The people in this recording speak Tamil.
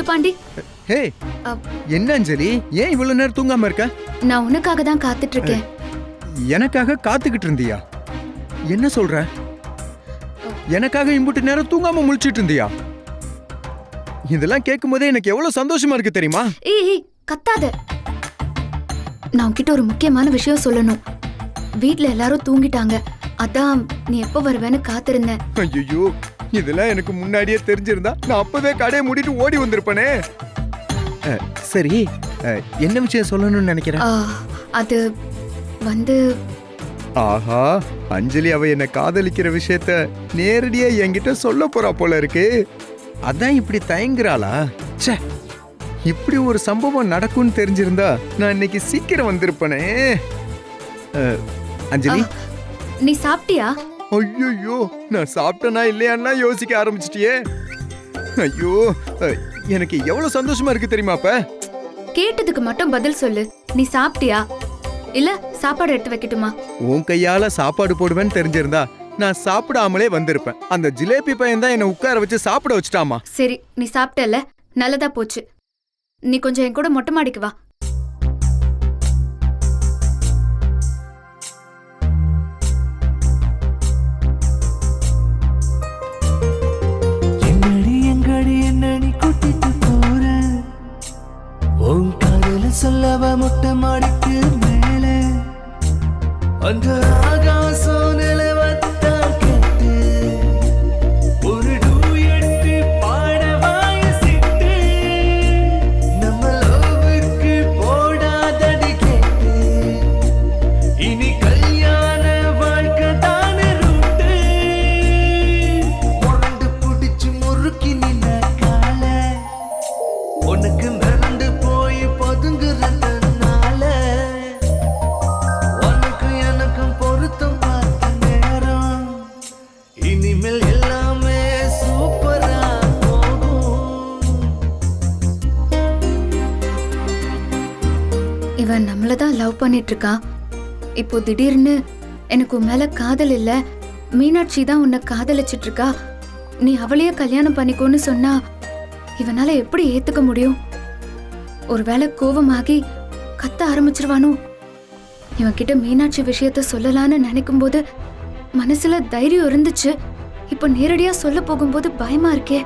பாண்டி. ஹே, என்ன அஞ்சலி, ஏன் இவ்வளவு நேரம் தூங்காம இருக்க? நான் உனக்காக தான் காத்துட்டு இருக்கேன். எனக்காக காத்துக்கிட்டு இருந்தியா? என்ன சொல்ற? எனக்காக இம்புட்டு நேரம் தூங்காம முழிச்சிட்டு இருந்தியா? இதெல்லாம் கேட்கும் போதே எனக்கு எவ்வளவு சந்தோஷமா இருக்கு தெரியுமா? ஏய் கத்தாத. நான் உன்கிட்ட ஒரு முக்கியமான விஷயம் சொல்லணும். வீட்ல எல்லாரும் தூங்கிட்டாங்க. அதான் நீ எப்ப வருவேன்னு காத்திருந்தேன். ஐயோ, இதெல்லாம் எனக்கு முன்னாடியே தெரிஞ்சிருந்தா நான் அப்பவே கடையை மூடிட்டு ஓடி வந்திருப்பனே. சரி, என்ன விஷயம் சொல்லணும்னு நினைக்கிறேன்? அது வந்து ஆஹா, அஞ்சலி அவ என்ன காதலிக்கிற விஷயத்த நேரடியா என்கிட்ட சொல்ல போறா போல இருக்கு. அதான் இப்படி தயங்குறாளா? ச்சே, இப்படி ஒரு சம்பவம் நடக்கும்னு தெரிஞ்சிருந்தா நான் இன்னைக்கு சீக்கிரம் வந்திருப்பனே. அஞ்சலி, நீ சாப்பிட்டியா? ஐயோ, நான் சாப்பிட்டனா இல்லையான்னா யோசிக்க ஆரம்பிச்சிட்டியே. ஐயோ, எனக்கு எவ்வளவு சந்தோஷமா இருக்கு தெரியுமா? அப்ப கேட்டதுக்கு மட்டும் பதில் சொல்லு. நீ சாப்பிட்டியா இல்ல சாப்பாடு எடுத்து வைக்கட்டுமா? உன் கையால சாப்பாடு போடுவேன்னு தெரிஞ்சிருந்தா நான் சாப்பிடாமலே வந்திருப்பேன். அந்த ஜிலேபி பையன் தான் என்ன உட்கார வச்சு சாப்பிட வச்சுட்டாமா. சரி, நீ சாப்பிட்டல, நல்லதா போச்சு. நீ கொஞ்சம் என் கூட மொட்டை மாடிக்கு வா. சொல்லவ மொட்டை மாடிக்கு மேல அந்த ஆகாசம் நிலவத்தா கேட்டு ஒரு டூயட்டு பாடவாய சிட்டு நம்ம லவ்வுக்கு போடாதடி கேட்டு இனி கல்யாண வாழ்க்கை தானே ரூட்டு உடண்டு பிடிச்சு முறுக்கி நின்ன கால உனக்கு மிரண்டு போய் பதுங்குறதுனால உனக்கு எனக்கும் பொருத்தம் பார்த்த நேரம் இனிமேல் எல்லாமே சூப்பரா போகும். இவன் நம்மளதான் லவ் பண்ணிட்டு இருக்கான். இப்போ திடீர்னு எனக்கு உன் மேல காதல் இல்ல, மீனாட்சி தான் உன்னை காதலிச்சிட்டு இருக்கா, நீ அவளையே கல்யாணம் பண்ணிக்கோன்னு சொன்னா இவனால எப்படி ஏத்துக்க முடியும்? ஒருவேளை கோவமாகி கத்த ஆரம்பிச்சிருவானோ? இவன் கிட்ட மீனாட்சி விஷயத்த சொல்லலான்னு நினைக்கும் போது மனசுல தைரியம் இருந்துச்சு. இப்ப நேரடியா சொல்ல போகும்போது பயமா இருக்கே.